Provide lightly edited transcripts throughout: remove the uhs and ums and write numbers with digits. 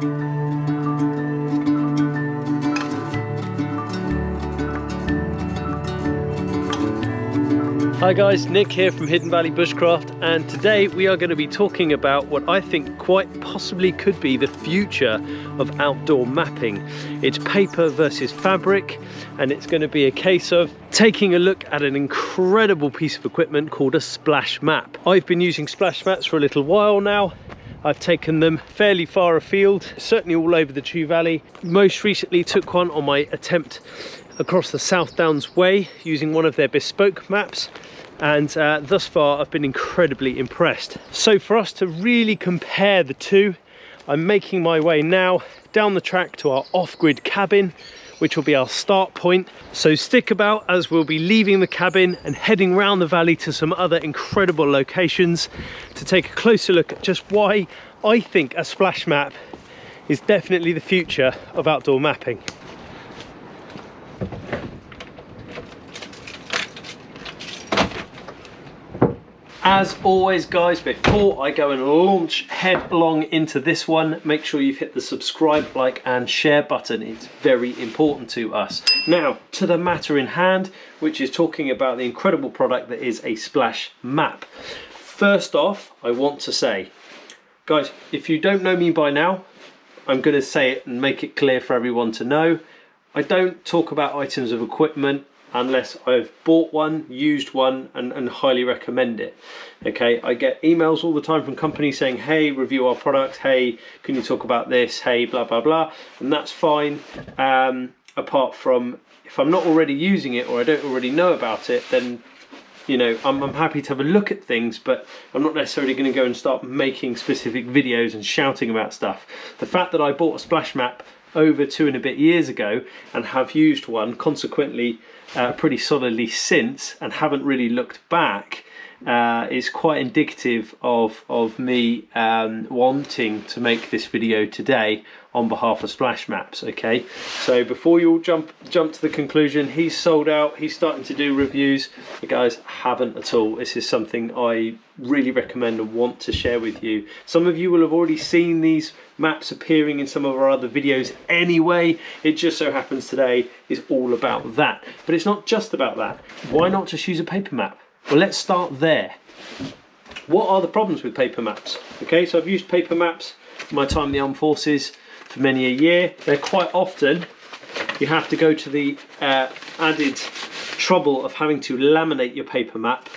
Hi guys, Nick here from Hidden Valley Bushcraft, and today we are going to be talking about what I think quite possibly could be the future of outdoor mapping. It's paper versus fabric, and it's going to be a case of taking a look at an incredible piece of equipment called a SplashMap. I've been using SplashMaps for a little while now. I've taken them fairly far afield, certainly all over the Chew Valley. Most recently took one on my attempt across the South Downs Way using one of their bespoke maps, and thus far I've been incredibly impressed. So for us to really compare the two, I'm making my way now down the track to our off-grid cabin, which will be our start point. So stick about as we'll be leaving the cabin and heading around the valley to some other incredible locations to take a closer look at just why I think a splash map is definitely the future of outdoor mapping. As always guys, before I go and launch headlong into this one, make sure you've hit the subscribe, like and share button. It's very important to us. Now to the matter in hand, which is talking about the incredible product that is a splash map. First off, I want to say, guys, if you don't know me by now, I'm going to say it and make it clear for everyone to know. I don't talk about items of equipment unless I've bought one, used one, and highly recommend it. Okay, I get emails all the time from companies saying, hey, review our product, hey, can you talk about this, hey, blah, blah, blah, and that's fine. Apart from, if I'm not already using it or I don't already know about it, then, you know, I'm happy to have a look at things, but I'm not necessarily going to go and start making specific videos and shouting about stuff. The fact that I bought a splash map over 2 and a bit years ago and have used one consequently pretty solidly since and haven't really looked back is quite indicative of me wanting to make this video today on behalf of SplashMaps. Okay, so before you all jump to the conclusion he's sold out, he's starting to do reviews, you guys haven't at all. This is something I really recommend and want to share with you. Some of you will have already seen these maps appearing in some of our other videos anyway. It just so happens today is all about that, but it's not just about that. Why not just use a paper map? Well, let's start there. What are the problems with paper maps? Okay, so I've used paper maps in my time in the armed forces for many a year. They're quite often, you have to go to the added trouble of having to laminate your paper map,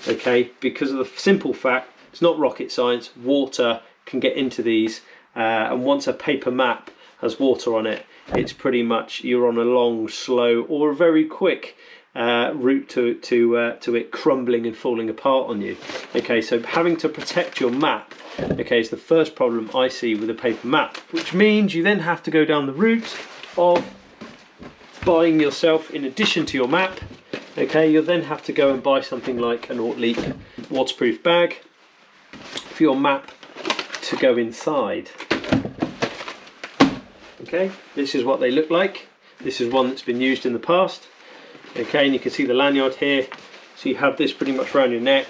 okay, because of the simple fact, it's not rocket science, water can get into these, and once a paper map has water on it, it's pretty much, you're on a long, slow, or a very quick route to it crumbling and falling apart on you. Okay, so having to protect your map, okay, is the first problem I see with a paper map, which means you then have to go down the route of buying yourself, in addition to your map, okay, you'll then have to go and buy something like an Leak waterproof bag for your map to go inside. Okay, this is what they look like. This is one that's been used in the past. Okay, and you can see the lanyard here, so you have this pretty much around your neck,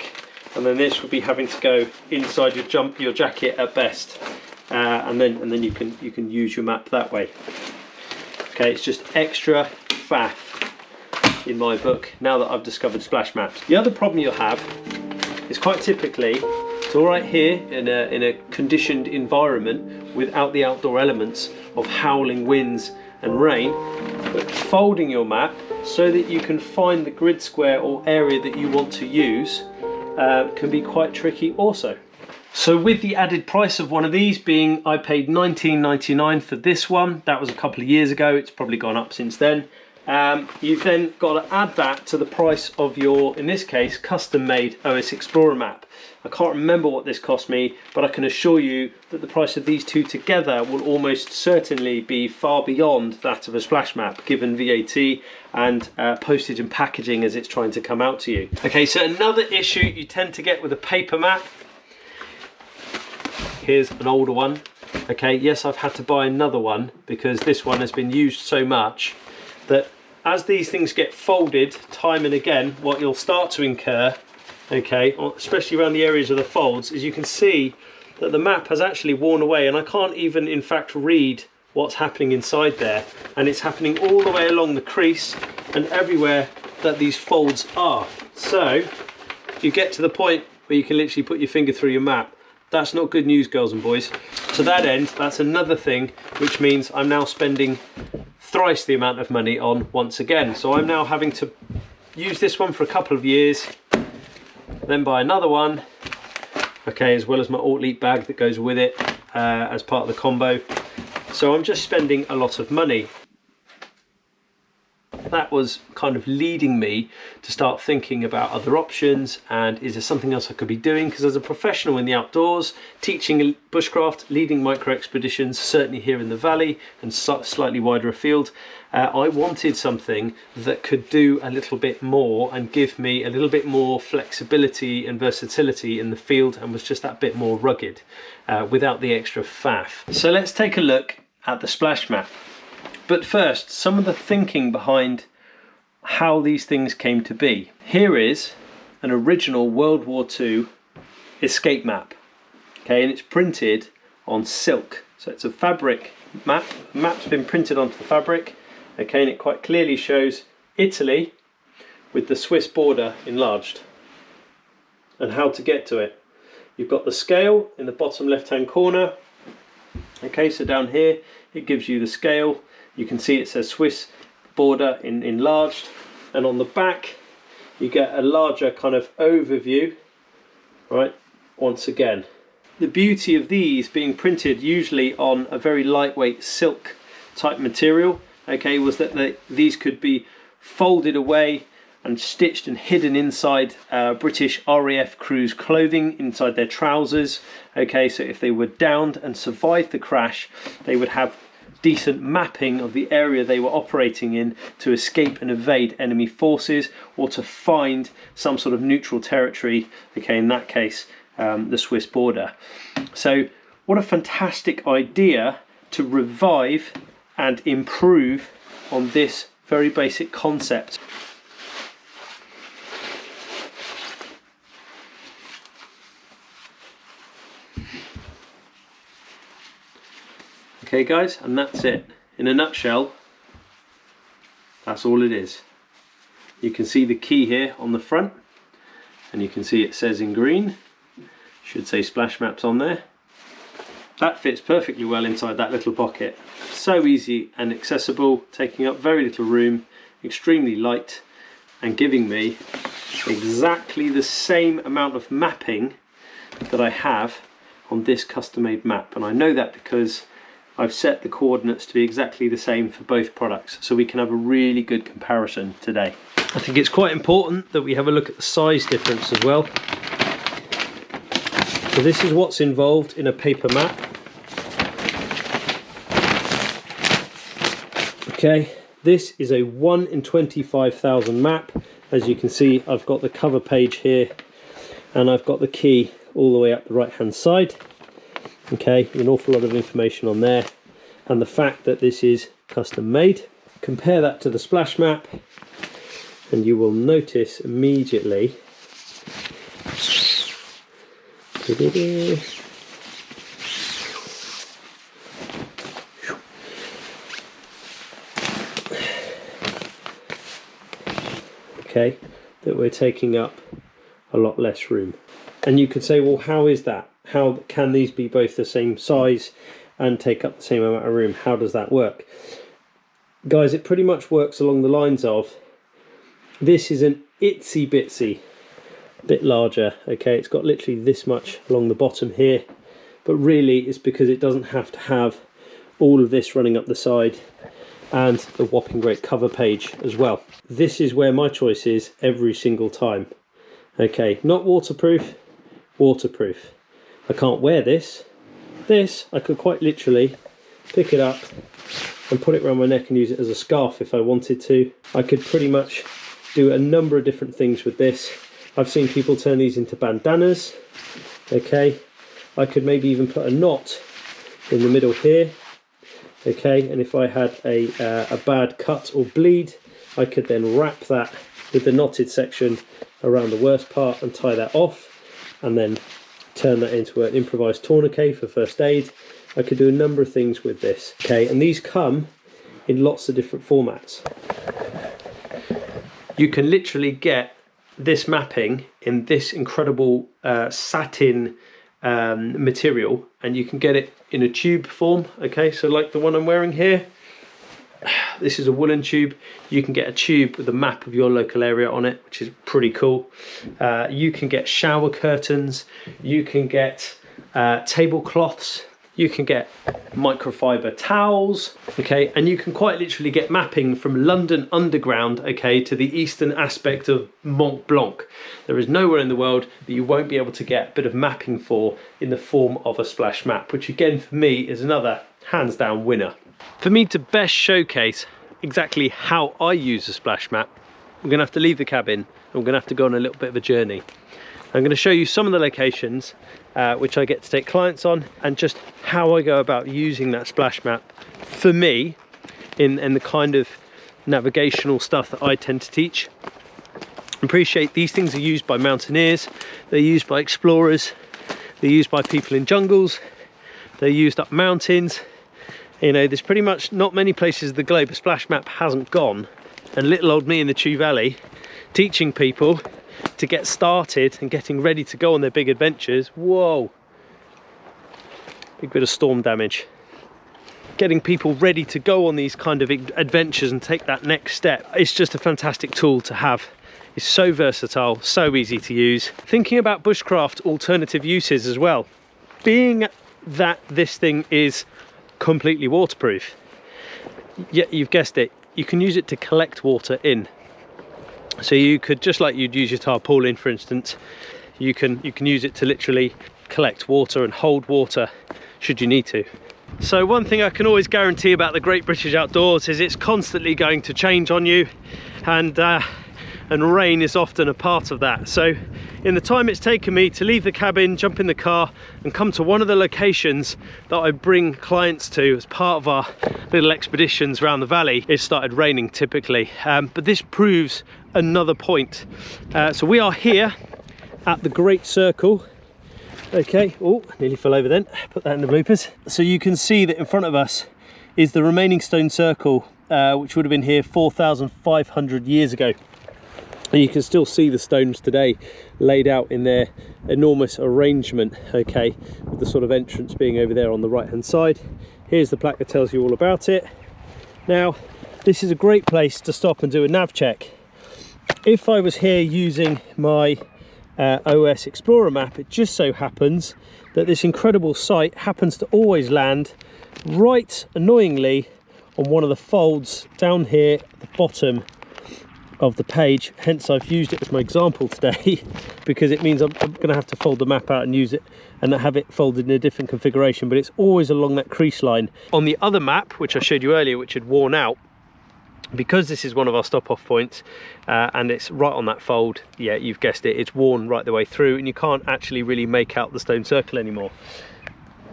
and then this would be having to go inside your jacket at best, and then you can use your map that way. Okay, it's just extra faff in my book now that I've discovered splash maps. The other problem you'll have is quite typically it's all right here in a conditioned environment without the outdoor elements of howling winds and rain, but folding your map so that you can find the grid square or area that you want to use can be quite tricky also. So with the added price of one of these being, I paid $19.99 for this one, that was a couple of years ago, it's probably gone up since then. You've then got to add that to the price of your, in this case, custom made OS Explorer map. I can't remember what this cost me, but I can assure you that the price of these two together will almost certainly be far beyond that of a splash map, given VAT and postage and packaging as it's trying to come out to you. Okay, so another issue you tend to get with a paper map, here's an older one. Okay, yes, I've had to buy another one because this one has been used so much that as these things get folded time and again, what you'll start to incur, okay, especially around the areas of the folds, is you can see that the map has actually worn away, and I can't even in fact read what's happening inside there, and it's happening all the way along the crease and everywhere that these folds are. So you get to the point where you can literally put your finger through your map. That's not good news, girls and boys. To that end, that's another thing which means I'm now spending thrice the amount of money on once again. So I'm now having to use this one for a couple of years, then buy another one, okay, as well as my Alt-Leap bag that goes with it as part of the combo. So I'm just spending a lot of money. That was kind of leading me to start thinking about other options, and is there something else I could be doing? Because as a professional in the outdoors, teaching bushcraft, leading micro expeditions, certainly here in the valley and slightly wider afield, I wanted something that could do a little bit more and give me a little bit more flexibility and versatility in the field, and was just that bit more rugged without the extra faff. So let's take a look at the SplashMap. But first, some of the thinking behind how these things came to be. Here is an original World War II escape map, okay, and it's printed on silk. So it's a fabric map. The map's been printed onto the fabric, okay, and it quite clearly shows Italy with the Swiss border enlarged and how to get to it. You've got the scale in the bottom left-hand corner. Okay, so down here it gives you the scale. You can see it says Swiss border enlarged, and on the back you get a larger kind of overview, right, once again. The beauty of these being printed usually on a very lightweight silk type material, okay, was that these could be folded away and stitched and hidden inside British RAF crews' clothing, inside their trousers, okay, so if they were downed and survived the crash, they would have decent mapping of the area they were operating in to escape and evade enemy forces, or to find some sort of neutral territory, okay, in that case the Swiss border. So what a fantastic idea to revive and improve on this very basic concept. Okay guys, and that's it. In a nutshell, that's all it is. You can see the key here on the front, and you can see it says in green, should say SplashMaps on there. That fits perfectly well inside that little pocket. So easy and accessible, taking up very little room, extremely light, and giving me exactly the same amount of mapping that I have on this custom-made map. And I know that because I've set the coordinates to be exactly the same for both products, so we can have a really good comparison today. I think it's quite important that we have a look at the size difference as well. So this is what's involved in a paper map. Okay, this is a 1 in 25,000 map. As you can see, I've got the cover page here, and I've got the key all the way up the right hand side. Okay, an awful lot of information on there, and the fact that this is custom made. Compare that to the SplashMap, and you will notice immediately okay, that we're taking up a lot less room. And you could say, well, how is that? How can these be both the same size and take up the same amount of room? How does that work? Guys, it pretty much works along the lines of, this is an itsy bitsy bit larger, okay, it's got literally this much along the bottom here, but really it's because it doesn't have to have all of this running up the side and the whopping great cover page as well. This is where my choice is every single time. Okay, not waterproof, waterproof. I can't wear this. This, I could quite literally pick it up and put it around my neck and use it as a scarf if I wanted to. I could pretty much do a number of different things with this. I've seen people turn these into bandanas. Okay, I could maybe even put a knot in the middle here. Okay, and if I had a bad cut or bleed, I could then wrap that with the knotted section around the worst part and tie that off, and then turn that into an improvised tourniquet for first aid. I could do a number of things with this. Okay, and these come in lots of different formats. You can literally get this mapping in this incredible satin material, and you can get it in a tube form. Okay, so like the one I'm wearing here, this is a woolen tube. You can get a tube with a map of your local area on it, which is pretty cool. You can get shower curtains, you can get tablecloths, you can get microfiber towels, okay, and you can quite literally get mapping from London Underground, okay, to the eastern aspect of Mont Blanc. There is nowhere in the world that you won't be able to get a bit of mapping for in the form of a splash map, which again for me is another hands down winner. For me to best showcase exactly how I use a splash map, I'm going to have to leave the cabin and we're going to have to go on a little bit of a journey. I'm going to show you some of the locations which I get to take clients on, and just how I go about using that splash map for me in the kind of navigational stuff that I tend to teach. Appreciate these things are used by mountaineers, they're used by explorers, they're used by people in jungles, they're used up mountains. You know, there's pretty much not many places of the globe a splash map hasn't gone, and little old me in the Chew Valley teaching people to get started and getting ready to go on their big adventures. Whoa, big bit of storm damage. Getting people ready to go on these kind of adventures and take that next step. It's just a fantastic tool to have. It's so versatile, so easy to use. Thinking about bushcraft alternative uses as well. Being that this thing is completely waterproof, yet you've guessed it, you can use it to collect water in. So you could, just like you'd use your tarpaulin for instance, you can use it to literally collect water and hold water should you need to. So one thing I can always guarantee about the Great British Outdoors is it's constantly going to change on you, and rain is often a part of that. So in the time it's taken me to leave the cabin, jump in the car and come to one of the locations that I bring clients to as part of our little expeditions around the valley, it started raining typically, but this proves another point. So we are here at the Great Circle. Okay, oh, nearly fell over then, put that in the bloopers. So you can see that in front of us is the remaining stone circle, which would have been here 4,500 years ago. And you can still see the stones today laid out in their enormous arrangement, okay, with the sort of entrance being over there on the right hand side. Here's the plaque that tells you all about it. Now, this is a great place to stop and do a nav check. If I was here using my OS Explorer map, it just so happens that this incredible site happens to always land right, annoyingly, on one of the folds down here at the bottom of the page. Hence I've used it as my example today because it means I'm going to have to fold the map out and use it and have it folded in a different configuration, but it's always along that crease line. On the other map, which I showed you earlier, which had worn out, because this is one of our stop off points and it's right on that fold, yeah, you've guessed it, it's worn right the way through and you can't actually really make out the stone circle anymore.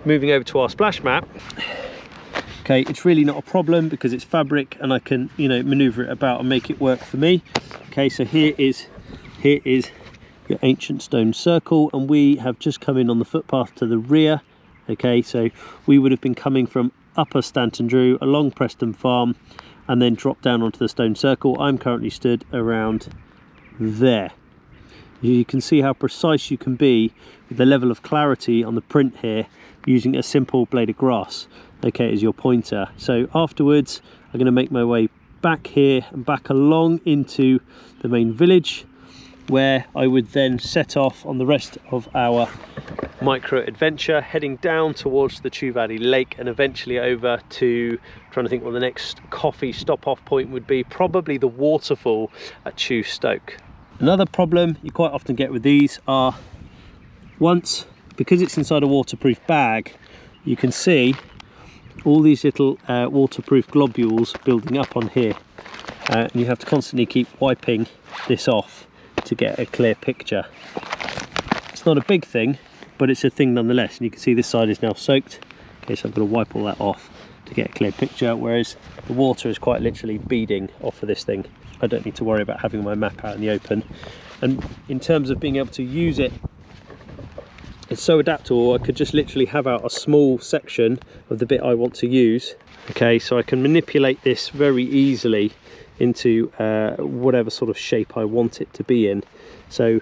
Moving over to our splash map, okay, it's really not a problem because it's fabric and I can, you know, maneuver it about and make it work for me. Okay, so here is your ancient stone circle, and we have just come in on the footpath to the rear. Okay, so we would have been coming from Upper Stanton Drew along Preston Farm and then drop down onto the stone circle. I'm currently stood around there. You can see how precise you can be with the level of clarity on the print here using a simple blade of grass, okay, as your pointer. So afterwards I'm going to make my way back here and back along into the main village, where I would then set off on the rest of our micro adventure, heading down towards the Chew Valley Lake and eventually over to, trying to think what the next coffee stop off point would be, probably the waterfall at Chew Stoke. Another problem you quite often get with these are, once, because it's inside a waterproof bag, you can see all these little waterproof globules building up on here, and you have to constantly keep wiping this off to get a clear picture. It's not a big thing, but it's a thing nonetheless, and you can see this side is now soaked. Okay, so I've got to wipe all that off to get a clear picture, whereas the water is quite literally beading off of this thing. I don't need to worry about having my map out in the open. And in terms of being able to use it it's so adaptable. I could just literally have out a small section of the bit I want to use. Okay, so I can manipulate this very easily into whatever sort of shape I want it to be in. So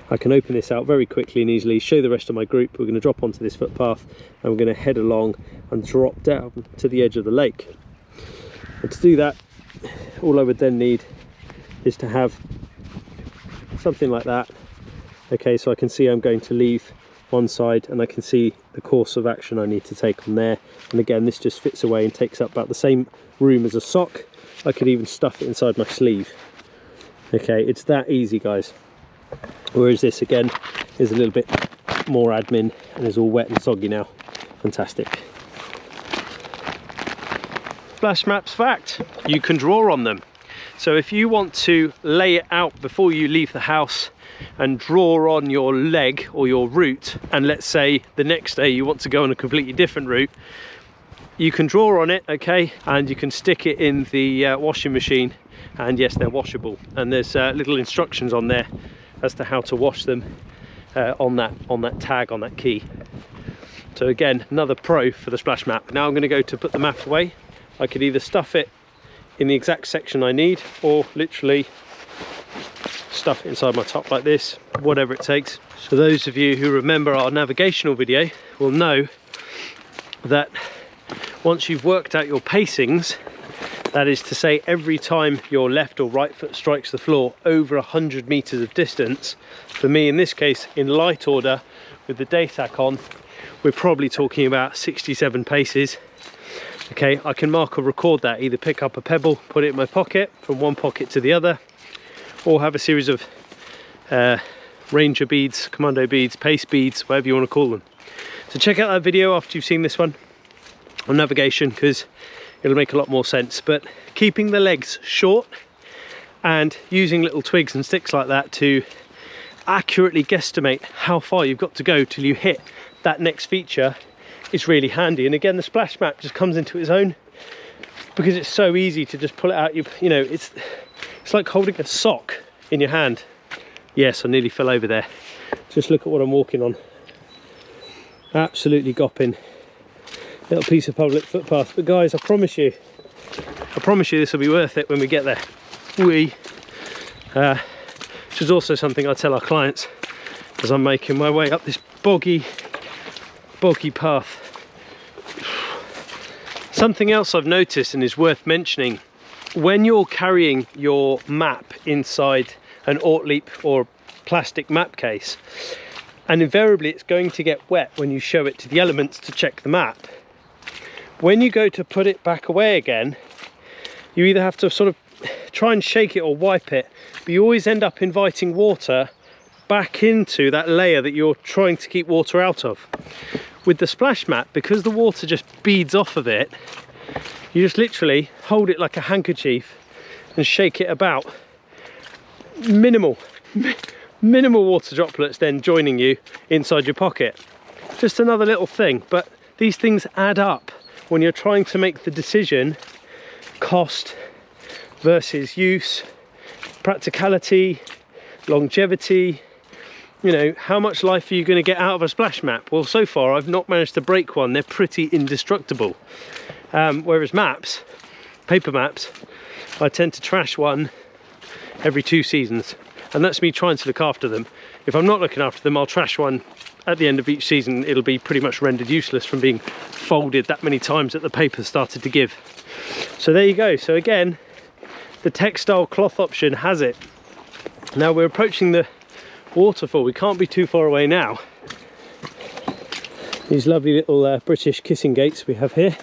I can open this out very quickly and easily, show the rest of my group. We're going to drop onto this footpath and we're going to head along and drop down to the edge of the lake. And to do that, all I would then need is to have something like that. Okay, so I can see I'm going to leave one side and I can see the course of action I need to take on there. And again, this just fits away and takes up about the same room as a sock. I could even stuff it inside my sleeve. Okay, it's that easy, guys. Whereas this again is a little bit more admin and is all wet and soggy now. Fantastic. SplashMaps fact, you can draw on them. So if you want to lay it out before you leave the house and draw on your leg or your route, and let's say the next day you want to go on a completely different route, you can draw on it, okay, and you can stick it in the washing machine, and yes, they're washable, and there's little instructions on there as to how to wash them on that tag, on that key. So again, another pro for the SplashMap. Now I'm going to go to put the map away. I could either stuff it in the exact section I need, or literally stuff it inside my top like this, whatever it takes. So those of you who remember our navigational video will know that once you've worked out your pacings, that is to say every time your left or right foot strikes the floor over 100 meters of distance, for me in this case in light order with the day tack on, we're probably talking about 67 paces. Okay, I can mark or record that, either pick up a pebble, put it in my pocket from one pocket to the other, or have a series of ranger beads, commando beads, pace beads, whatever you want to call them. So check out that video after you've seen this one on navigation, because it'll make a lot more sense. But keeping the legs short and using little twigs and sticks like that to accurately guesstimate how far you've got to go till you hit that next feature is really handy. And again, the SplashMap just comes into its own because it's so easy to just pull it out. You know, it's like holding a sock in your hand. Yes, I nearly fell over there. Just look at what I'm walking on. Absolutely gopping. Little piece of public footpath. But guys, I promise you this will be worth it when we get there. Which is also something I tell our clients as I'm making my way up this boggy path. Something else I've noticed and is worth mentioning, when you're carrying your map inside an Ortleap or plastic map case, and invariably it's going to get wet when you show it to the elements to check the map, when you go to put it back away again, you either have to sort of try and shake it or wipe it, but you always end up inviting water back into that layer that you're trying to keep water out of. With the SplashMap, because the water just beads off of it, you just literally hold it like a handkerchief and shake it about. Minimal water droplets then joining you inside your pocket. Just another little thing, but these things add up when you're trying to make the decision cost versus use, practicality, longevity. You know, how much life are you going to get out of a SplashMap? Well, so far I've not managed to break one. They're pretty indestructible. Whereas maps, paper maps, I tend to trash one every 2 seasons, and that's me trying to look after them. If I'm not looking after them, I'll trash one at the end of each season. It'll be pretty much rendered useless from being folded that many times that the paper started to give. So there you go. So again, the textile cloth option has it. Now we're approaching the waterfall. We can't be too far away now. These lovely little British kissing gates we have here.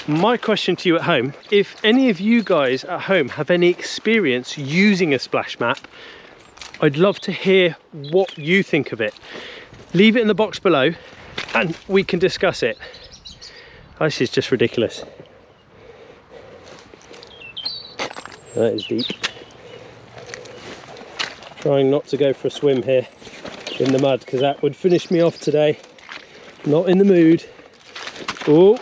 My question to you at home, if any of you guys at home have any experience using a SplashMap, I'd love to hear what you think of it. Leave it in the box below and we can discuss it. This is just ridiculous. That is deep. Trying not to go for a swim here in the mud, because that would finish me off today. Not in the mood. Oh.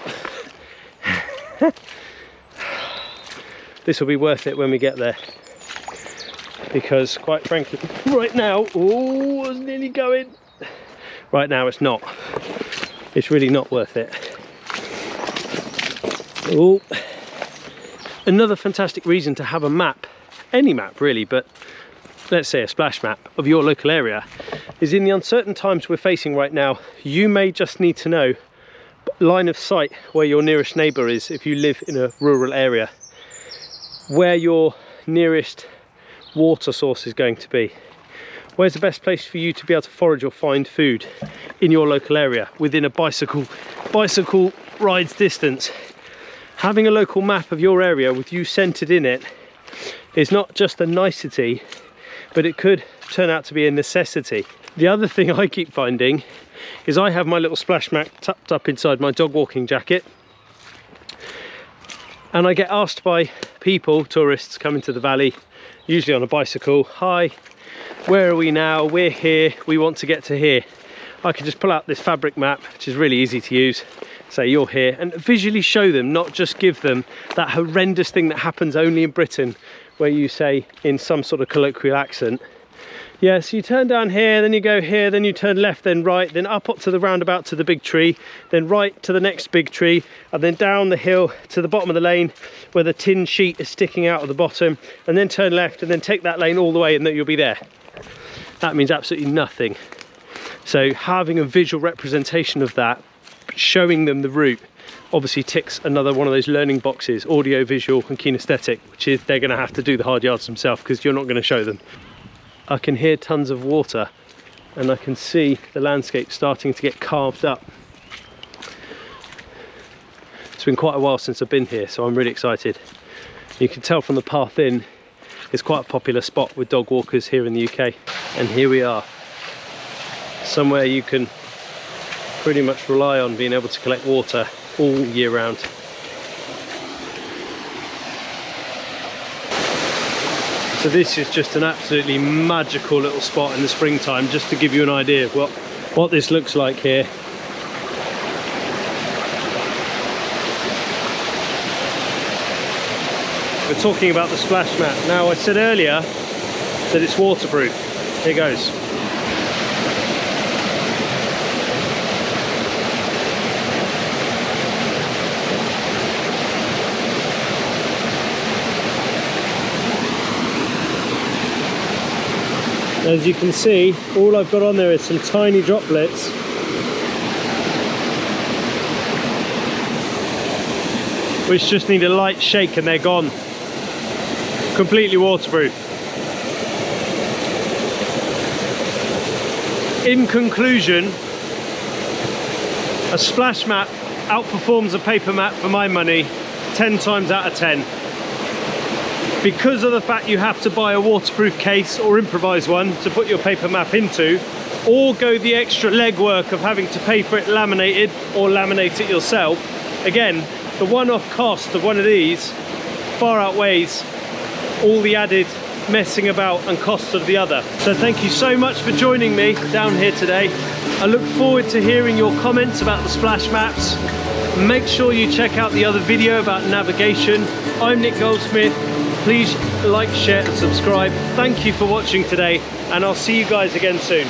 This will be worth it when we get there. because quite frankly, right now, oh, I was nearly going. Right now it's not. It's really not worth it. Oh, another fantastic reason to have a map, any map really, but let's say a splash map of your local area, is in the uncertain times we're facing right now, you may just need to know line of sight where your nearest neighbour is if you live in a rural area, where your nearest water source is going to be, where's the best place for you to be able to forage or find food in your local area within a bicycle rides distance. Having a local map of your area with you centered in it is not just a nicety, but it could turn out to be a necessity. The other thing I keep finding is I have my little splash map tucked up inside my dog walking jacket, and I get asked by people, tourists coming to the valley, usually on a bicycle, hi, where are we now? We're here, we want to get to here. I can just pull out this fabric map, which is really easy to use, say you're here, and visually show them, not just give them that horrendous thing that happens only in Britain, where you say in some sort of colloquial accent, yeah, so you turn down here, then you go here, then you turn left, then right, then up to the roundabout to the big tree, then right to the next big tree, and then down the hill to the bottom of the lane where the tin sheet is sticking out of the bottom, and then turn left and then take that lane all the way and then you'll be there. That means absolutely nothing. So having a visual representation of that, showing them the route, obviously ticks another one of those learning boxes, audio, visual and kinesthetic, which is they're going to have to do the hard yards themselves because you're not going to show them. I can hear tons of water and I can see the landscape starting to get carved up. It's been quite a while since I've been here, so I'm really excited. You can tell from the path in, it's quite a popular spot with dog walkers here in the UK. And here we are, somewhere you can pretty much rely on being able to collect water all year round. So this is just an absolutely magical little spot in the springtime, just to give you an idea of what this looks like here. We're talking about the splash map. Now, I said earlier that it's waterproof. Here goes. As you can see, all I've got on there is some tiny droplets. Which just need a light shake and they're gone. Completely waterproof. In conclusion, a splash map outperforms a paper map for my money 10 times out of 10. Because of the fact you have to buy a waterproof case or improvise one to put your paper map into, or go the extra legwork of having to pay for it laminated or laminate it yourself, again, the one-off cost of one of these far outweighs all the added messing about and costs of the other. So thank you so much for joining me down here today. I look forward to hearing your comments about the splash maps. Make sure you check out the other video about navigation. I'm Nick Goldsmith. Please like, share and subscribe. Thank you for watching today, and I'll see you guys again soon.